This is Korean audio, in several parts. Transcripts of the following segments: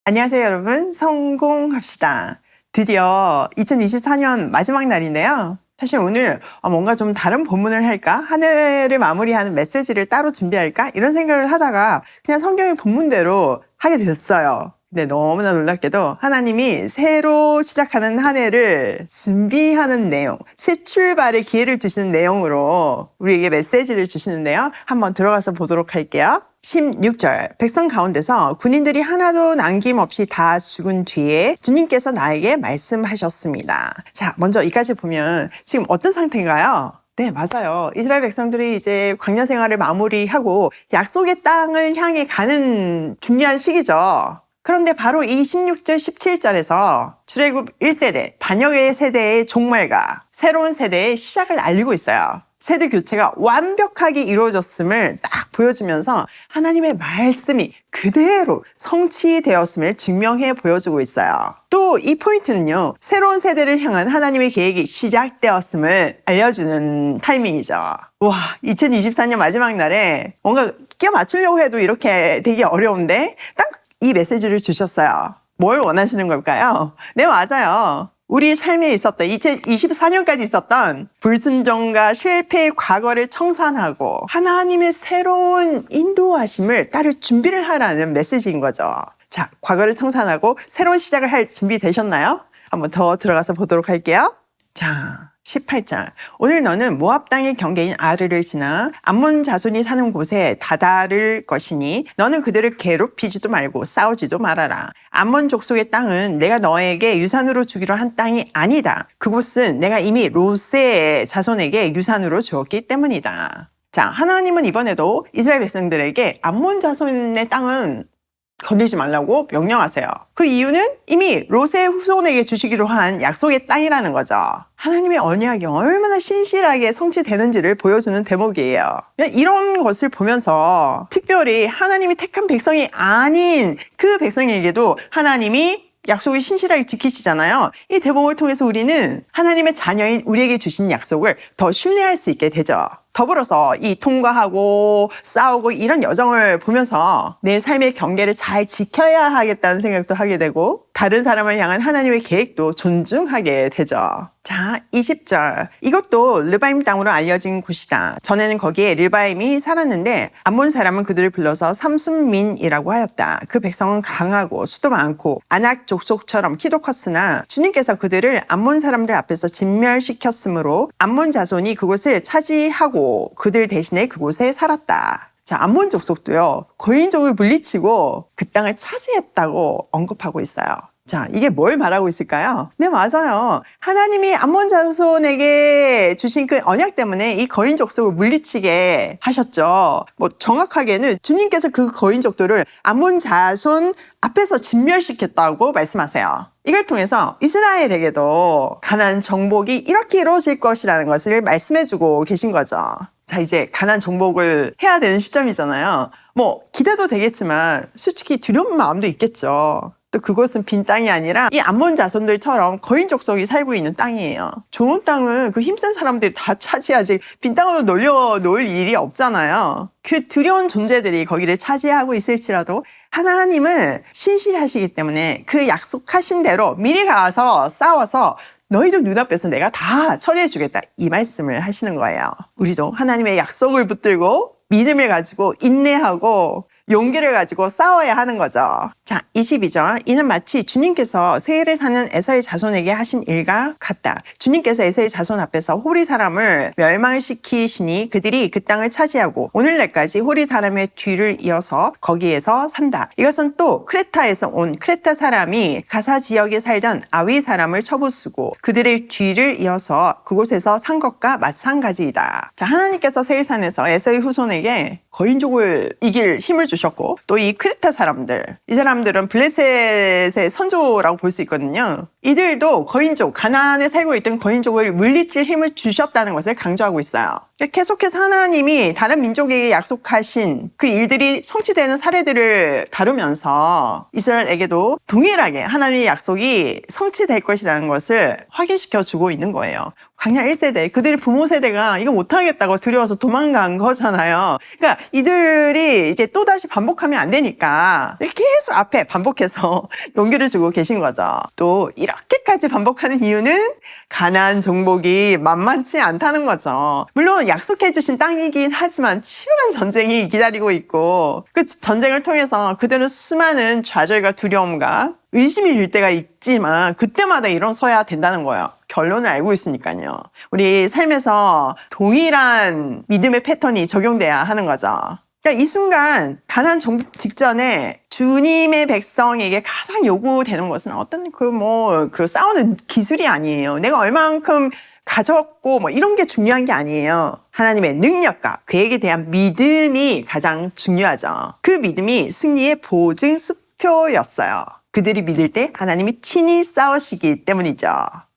안녕하세요, 여러분. 성공합시다. 드디어 2024년 마지막 날인데요. 사실 오늘 뭔가 좀 다른 본문을 할까? 한 해를 마무리하는 메시지를 따로 준비할까? 이런 생각을 하다가 그냥 성경의 본문대로 하게 됐어요. 근데 너무나 놀랍게도 하나님이 새로 시작하는 한 해를 준비하는 내용, 새 출발의 기회를 주시는 내용으로 우리에게 메시지를 주시는데요. 한번 들어가서 보도록 할게요. 16절, 백성 가운데서 군인들이 하나도 남김없이 다 죽은 뒤에 주님께서 나에게 말씀하셨습니다. 자, 먼저 이까지 보면 지금 어떤 상태인가요? 네, 맞아요. 이스라엘 백성들이 이제 광야 생활을 마무리하고 약속의 땅을 향해 가는 중요한 시기죠. 그런데 바로 이 16절, 17절에서 출애굽 1세대, 반역의 세대의 종말과 새로운 세대의 시작을 알리고 있어요. 세대 교체가 완벽하게 이루어졌음을 딱 보여주면서 하나님의 말씀이 그대로 성취되었음을 증명해 보여주고 있어요. 또 이 포인트는요, 새로운 세대를 향한 하나님의 계획이 시작되었음을 알려주는 타이밍이죠. 와, 2024년 마지막 날에 뭔가 끼워 맞추려고 해도 이렇게 되게 어려운데 딱 이 메시지를 주셨어요. 뭘 원하시는 걸까요? 네, 맞아요. 우리 삶에 있었던 2024년까지 있었던 불순종과 실패의 과거를 청산하고 하나님의 새로운 인도하심을 따를 준비를 하라는 메시지인 거죠. 자, 과거를 청산하고 새로운 시작을 할 준비 되셨나요? 한번 더 들어가서 보도록 할게요. 자, 18절. 오늘 너는 모압 땅의 경계인 아르를 지나 암몬 자손이 사는 곳에 다다를 것이니 너는 그들을 괴롭히지도 말고 싸우지도 말아라. 암몬 족속의 땅은 내가 너에게 유산으로 주기로 한 땅이 아니다. 그곳은 내가 이미 롯의 자손에게 유산으로 주었기 때문이다. 자, 하나님은 이번에도 이스라엘 백성들에게 암몬 자손의 땅은 건들지 말라고 명령하세요. 그 이유는 이미 롯의 후손에게 주시기로 한 약속의 땅이라는 거죠. 하나님의 언약이 얼마나 신실하게 성취되는지를 보여주는 대목이에요. 이런 것을 보면서 특별히 하나님이 택한 백성이 아닌 그 백성에게도 하나님이 약속을 신실하게 지키시잖아요. 이 대목을 통해서 우리는 하나님의 자녀인 우리에게 주신 약속을 더 신뢰할 수 있게 되죠. 더불어서 이 통과하고 싸우고 이런 여정을 보면서 내 삶의 경계를 잘 지켜야 하겠다는 생각도 하게 되고 다른 사람을 향한 하나님의 계획도 존중하게 되죠. 자, 20절. 이것도 르바임 땅으로 알려진 곳이다. 전에는 거기에 르바임이 살았는데 암몬 사람은 그들을 불러서 삼순민이라고 하였다. 그 백성은 강하고 수도 많고 아낙 족속처럼 키도 컸으나 주님께서 그들을 암몬 사람들 앞에서 진멸시켰으므로 암몬 자손이 그곳을 차지하고 그들 대신에 그곳에 살았다. 자, 암몬 족속도요, 거인족을 물리치고 그 땅을 차지했다고 언급하고 있어요. 자, 이게 뭘 말하고 있을까요? 네, 맞아요. 하나님이 암몬 자손에게 주신 그 언약 때문에 이 거인 족속을 물리치게 하셨죠. 정확하게는 주님께서 그 거인 족들을 암몬 자손 앞에서 진멸시켰다고 말씀하세요. 이걸 통해서 이스라엘에게도 가나안 정복이 이렇게 이루어질 것이라는 것을 말씀해주고 계신 거죠. 자, 이제 가나안 정복을 해야 되는 시점이잖아요. 기대도 되겠지만 솔직히 두려운 마음도 있겠죠. 또 그곳은 빈 땅이 아니라 이 암몬 자손들처럼 거인 족속이 살고 있는 땅이에요. 좋은 땅은 그 힘센 사람들이 다 차지하지 빈 땅으로 놀려놓을 일이 없잖아요. 그 두려운 존재들이 거기를 차지하고 있을지라도 하나님은 신실하시기 때문에 그 약속하신 대로 미리 가서 싸워서 너희들 눈앞에서 내가 다 처리해주겠다, 이 말씀을 하시는 거예요. 우리도 하나님의 약속을 붙들고 믿음을 가지고 인내하고 용기를 가지고 싸워야 하는 거죠. 자, 22절. 이는 마치 주님께서 세일에 사는 에서의 자손에게 하신 일과 같다. 주님께서 에서의 자손 앞에서 호리 사람을 멸망시키시니 그들이 그 땅을 차지하고 오늘날까지 호리 사람의 뒤를 이어서 거기에서 산다. 이것은 또 크레타에서 온 크레타 사람이 가사 지역에 살던 아위 사람을 쳐부수고 그들의 뒤를 이어서 그곳에서 산 것과 마찬가지이다. 자, 하나님께서 세일산에서 에서의 후손에게 거인족을 이길 힘을 주셨고 또 이 크레타 사람들, 이 사람들은 블레셋의 선조라고 볼 수 있거든요. 이들도 거인족, 가나안에 살고 있던 거인족을 물리칠 힘을 주셨다는 것을 강조하고 있어요. 계속해서 하나님이 다른 민족에게 약속하신 그 일들이 성취되는 사례들을 다루면서 이스라엘에게도 동일하게 하나님의 약속이 성취될 것이라는 것을 확인시켜 주고 있는 거예요. 광야 1세대, 그들의 부모 세대가 이거 못하겠다고 두려워서 도망간 거잖아요. 그러니까 이들이 이제 또다시 반복하면 안 되니까 계속 앞에 반복해서 용기를 주고 계신 거죠. 또 이렇게까지 반복하는 이유는 가나안 정복이 만만치 않다는 거죠. 물론 약속해 주신 땅이긴 하지만 치열한 전쟁이 기다리고 있고 그 전쟁을 통해서 그들은 수많은 좌절과 두려움과 의심이 들 때가 있지만 그때마다 일어서야 된다는 거예요. 결론을 알고 있으니까요. 우리 삶에서 동일한 믿음의 패턴이 적용돼야 하는 거죠. 그러니까 이 순간 가나안 정복 직전에 주님의 백성에게 가장 요구되는 것은 어떤 그 싸우는 기술이 아니에요. 내가 얼만큼 가졌고 이런 게 중요한 게 아니에요. 하나님의 능력과 그에게 대한 믿음이 가장 중요하죠. 그 믿음이 승리의 보증 수표였어요. 그들이 믿을 때 하나님이 친히 싸우시기 때문이죠.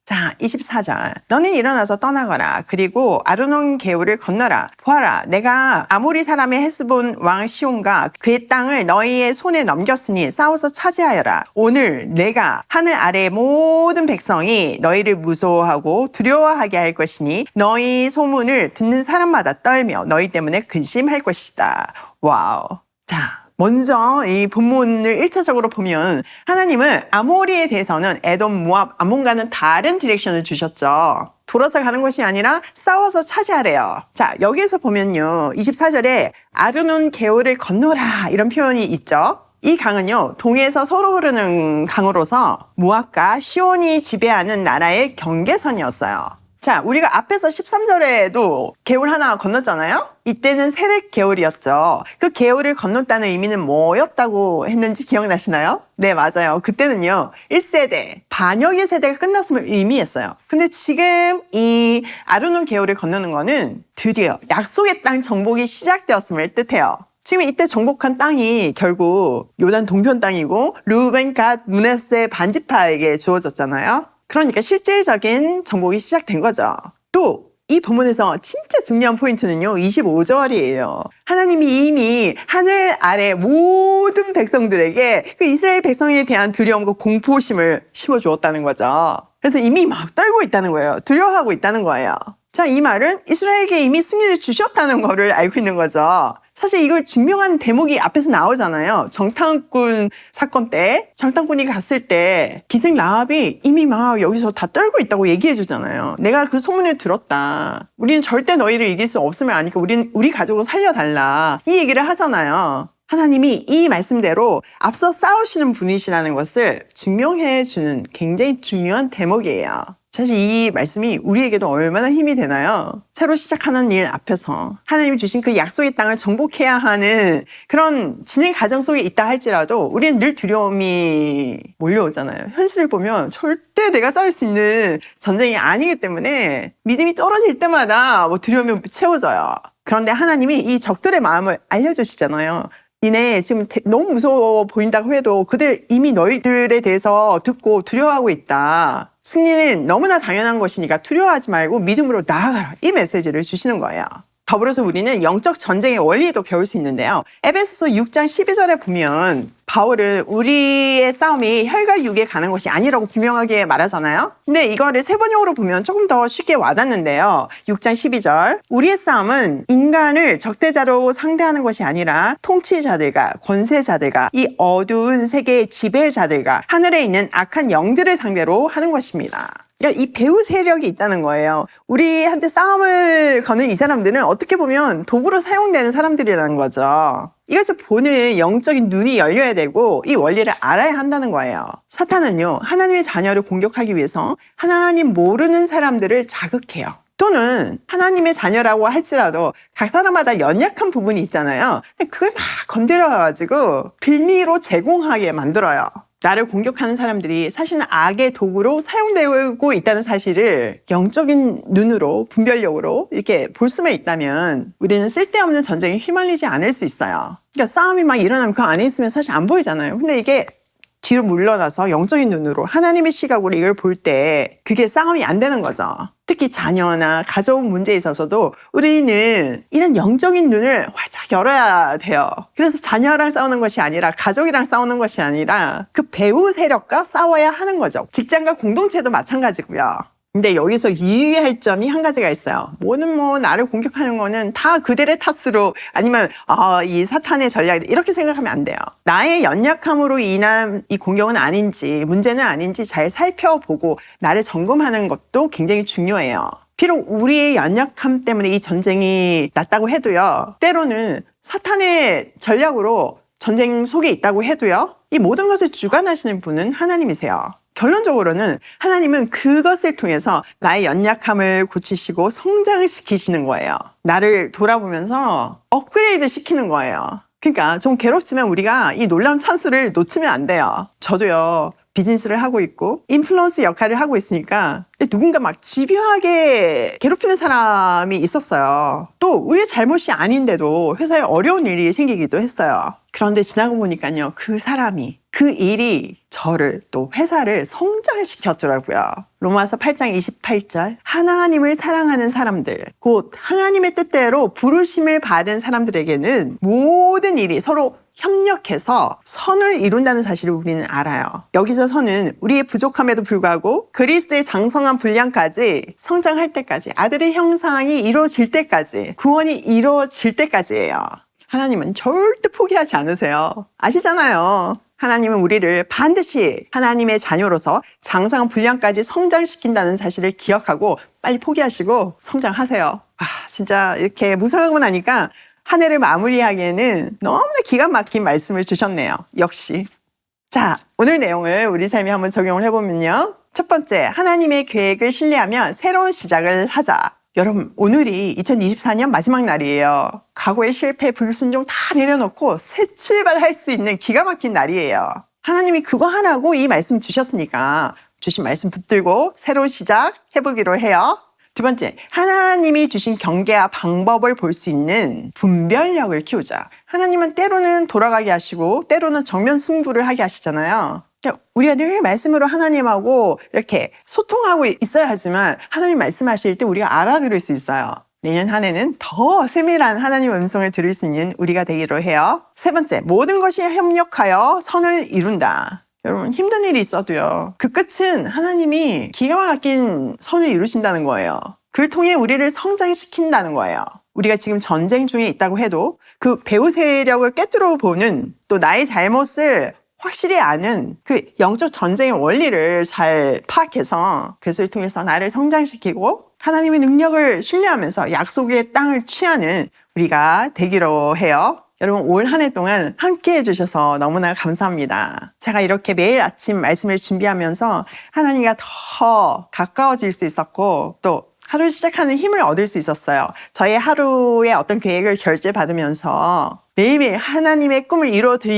자, 24절. 너는 일어나서 떠나거라. 그리고 아르논 개울을 건너라. 보아라. 내가 아모리 사람의 헤스본 왕 시온과 그의 땅을 너희의 손에 넘겼으니 싸워서 차지하여라. 오늘 내가 하늘 아래의 모든 백성이 너희를 무서워하고 두려워하게 할 것이니 너희 소문을 듣는 사람마다 떨며 너희 때문에 근심할 것이다. 와우. 자. 먼저 이 본문을 1차적으로 보면 하나님은 아모리에 대해서는 에돔, 모압, 암몬과는 다른 디렉션을 주셨죠. 돌아서 가는 것이 아니라 싸워서 차지하래요. 자, 여기에서 보면요. 24절에 아르논 개울을 건너라 이런 표현이 있죠. 이 강은요. 동해에서 서로 흐르는 강으로서 모압과 시온이 지배하는 나라의 경계선이었어요. 자, 우리가 앞에서 13절에도 개울 하나 건넜잖아요? 이때는 세렉 개울이었죠. 그 개울을 건넜다는 의미는 뭐였다고 했는지 기억나시나요? 네, 맞아요. 그때는요, 1세대, 반역의 세대가 끝났음을 의미했어요. 근데 지금 이 아르논 개울을 건너는 거는 드디어 약속의 땅 정복이 시작되었음을 뜻해요. 지금 이때 정복한 땅이 결국 요단 동편 땅이고 르우벤, 갓, 므낫세 반지파에게 주어졌잖아요. 그러니까 실질적인 정복이 시작된 거죠. 또 이 본문에서 진짜 중요한 포인트는요. 25절이에요. 하나님이 이미 하늘 아래 모든 백성들에게 그 이스라엘 백성에 대한 두려움과 공포심을 심어주었다는 거죠. 그래서 이미 막 떨고 있다는 거예요. 두려워하고 있다는 거예요. 자, 이 말은 이스라엘에게 이미 승리를 주셨다는 거를 알고 있는 거죠. 사실 이걸 증명하는 대목이 앞에서 나오잖아요. 정탐꾼 사건 때 정탐꾼이 갔을 때 기생 라합이 이미 막 여기서 다 떨고 있다고 얘기해 주잖아요. 내가 그 소문을 들었다. 우리는 절대 너희를 이길 수 없음을 아니까 우리 가족을 살려달라. 이 얘기를 하잖아요. 하나님이 이 말씀대로 앞서 싸우시는 분이시라는 것을 증명해 주는 굉장히 중요한 대목이에요. 사실 이 말씀이 우리에게도 얼마나 힘이 되나요? 새로 시작하는 일 앞에서 하나님이 주신 그 약속의 땅을 정복해야 하는 그런 진행 과정 속에 있다 할지라도 우리는 늘 두려움이 몰려오잖아요. 현실을 보면 절대 내가 싸울 수 있는 전쟁이 아니기 때문에 믿음이 떨어질 때마다 두려움이 채워져요. 그런데 하나님이 이 적들의 마음을 알려주시잖아요. 니네 지금 너무 무서워 보인다고 해도 그들 이미 너희들에 대해서 듣고 두려워하고 있다. 승리는 너무나 당연한 것이니까 두려워하지 말고 믿음으로 나아가라. 이 메시지를 주시는 거예요. 더불어서 우리는 영적 전쟁의 원리도 배울 수 있는데요. 에베소서 6장 12절에 보면 바울은 우리의 싸움이 혈과 육에 가는 것이 아니라고 분명하게 말하잖아요. 근데 이거를 세번역으로 보면 조금 더 쉽게 와닿는데요. 6장 12절 우리의 싸움은 인간을 적대자로 상대하는 것이 아니라 통치자들과 권세자들과 이 어두운 세계의 지배자들과 하늘에 있는 악한 영들을 상대로 하는 것입니다. 그러니까 이 배후 세력이 있다는 거예요. 우리한테 싸움을 거는 이 사람들은 어떻게 보면 도구로 사용되는 사람들이라는 거죠. 이것을 보는 영적인 눈이 열려야 되고 이 원리를 알아야 한다는 거예요. 사탄은요, 하나님의 자녀를 공격하기 위해서 하나님 모르는 사람들을 자극해요. 또는 하나님의 자녀라고 할지라도 각 사람마다 연약한 부분이 있잖아요. 그걸 막 건드려가지고 빌미로 제공하게 만들어요. 나를 공격하는 사람들이 사실은 악의 도구로 사용되고 있다는 사실을 영적인 눈으로, 분별력으로 이렇게 볼 수만 있다면 우리는 쓸데없는 전쟁에 휘말리지 않을 수 있어요. 그러니까 싸움이 막 일어나면 그 안에 있으면 사실 안 보이잖아요. 근데 이게 뒤로 물러나서 영적인 눈으로 하나님의 시각으로 이걸 볼 때 그게 싸움이 안 되는 거죠. 특히 자녀나 가족 문제에 있어서도 우리는 이런 영적인 눈을 활짝 열어야 돼요. 그래서 자녀랑 싸우는 것이 아니라 가족이랑 싸우는 것이 아니라 그 배후 세력과 싸워야 하는 거죠. 직장과 공동체도 마찬가지고요. 근데 여기서 유의할 점이 한 가지가 있어요. 뭐는 나를 공격하는 거는 다 그들의 탓으로 아니면 이 사탄의 전략 이렇게 생각하면 안 돼요. 나의 연약함으로 인한 이 공격은 아닌지 문제는 아닌지 잘 살펴보고 나를 점검하는 것도 굉장히 중요해요. 비록 우리의 연약함 때문에 이 전쟁이 났다고 해도요. 때로는 사탄의 전략으로 전쟁 속에 있다고 해도요. 이 모든 것을 주관하시는 분은 하나님이세요. 결론적으로는 하나님은 그것을 통해서 나의 연약함을 고치시고 성장을 시키시는 거예요. 나를 돌아보면서 업그레이드 시키는 거예요. 그러니까 좀 괴롭지만 우리가 이 놀라운 찬스를 놓치면 안 돼요. 저도요. 비즈니스를 하고 있고 인플루언스 역할을 하고 있으니까 누군가 막 집요하게 괴롭히는 사람이 있었어요. 또 우리의 잘못이 아닌데도 회사에 어려운 일이 생기기도 했어요. 그런데 지나고 보니까요. 그 사람이 그 일이 저를 또 회사를 성장시켰더라고요. 로마서 8장 28절 하나님을 사랑하는 사람들 곧 하나님의 뜻대로 부르심을 받은 사람들에게는 모든 일이 서로 협력해서 선을 이룬다는 사실을 우리는 알아요. 여기서 선은 우리의 부족함에도 불구하고 그리스도의 장성한 분량까지 성장할 때까지 아들의 형상이 이루어질 때까지 구원이 이루어질 때까지예요. 하나님은 절대 포기하지 않으세요. 아시잖아요. 하나님은 우리를 반드시 하나님의 자녀로서 장성한 분량까지 성장시킨다는 사실을 기억하고 빨리 포기하시고 성장하세요. 진짜 이렇게 묵상하고 나니까 한 해를 마무리하기에는 너무나 기가 막힌 말씀을 주셨네요. 역시. 자, 오늘 내용을 우리 삶에 한번 적용을 해보면요. 첫 번째, 하나님의 계획을 신뢰하며 새로운 시작을 하자. 여러분, 오늘이 2024년 마지막 날이에요. 과거의 실패, 불순종 다 내려놓고 새 출발할 수 있는 기가 막힌 날이에요. 하나님이 그거 하라고 이 말씀 주셨으니까 주신 말씀 붙들고 새로운 시작 해보기로 해요. 두 번째, 하나님이 주신 경계와 방법을 볼 수 있는 분별력을 키우자. 하나님은 때로는 돌아가게 하시고 때로는 정면 승부를 하게 하시잖아요. 우리가 늘 말씀으로 하나님하고 이렇게 소통하고 있어야 하지만 하나님 말씀하실 때 우리가 알아들을 수 있어요. 내년 한 해는 더 세밀한 하나님의 음성을 들을 수 있는 우리가 되기로 해요. 세 번째, 모든 것이 협력하여 선을 이룬다. 여러분, 힘든 일이 있어도요. 그 끝은 하나님이 기가 막힌 선을 이루신다는 거예요. 그를 통해 우리를 성장시킨다는 거예요. 우리가 지금 전쟁 중에 있다고 해도 그 배후 세력을 깨뜨려 보는 또 나의 잘못을 확실히 아는 그 영적 전쟁의 원리를 잘 파악해서 그것을 통해서 나를 성장시키고 하나님의 능력을 신뢰하면서 약속의 땅을 취하는 우리가 되기로 해요. 여러분, 올 한 해 동안 함께 해주셔서 너무나 감사합니다. 제가 이렇게 매일 아침 말씀을 준비하면서 하나님과 더 가까워질 수 있었고 또 하루를 시작하는 힘을 얻을 수 있었어요. 저의 하루의 어떤 계획을 결제받으면서 매일매일 하나님의 꿈을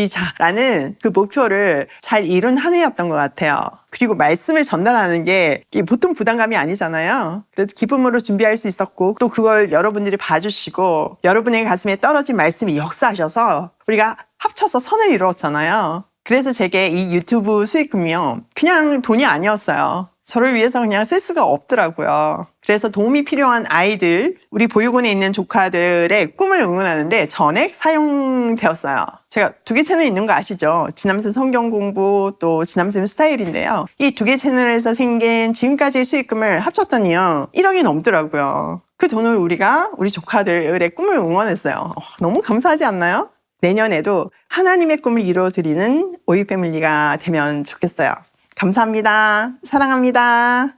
이루어드리자라는 그 목표를 잘 이룬 한 해였던 것 같아요. 그리고 말씀을 전달하는 게 보통 부담감이 아니잖아요. 그래도 기쁨으로 준비할 수 있었고 또 그걸 여러분들이 봐주시고 여러분의 가슴에 떨어진 말씀이 역사하셔서 우리가 합쳐서 선을 이루었잖아요. 그래서 제게 이 유튜브 수익금이요. 그냥 돈이 아니었어요. 저를 위해서 그냥 쓸 수가 없더라고요. 그래서 도움이 필요한 아이들, 우리 보육원에 있는 조카들의 꿈을 응원하는데 전액 사용되었어요. 제가 2개 채널 있는 거 아시죠? 지남쌤 성경 공부, 또 지남쌤 스타일인데요. 이 2개 채널에서 생긴 지금까지의 수익금을 합쳤더니요. 1억이 넘더라고요. 그 돈을 우리 조카들의 꿈을 응원했어요. 너무 감사하지 않나요? 내년에도 하나님의 꿈을 이루어드리는 오이 패밀리가 되면 좋겠어요. 감사합니다. 사랑합니다.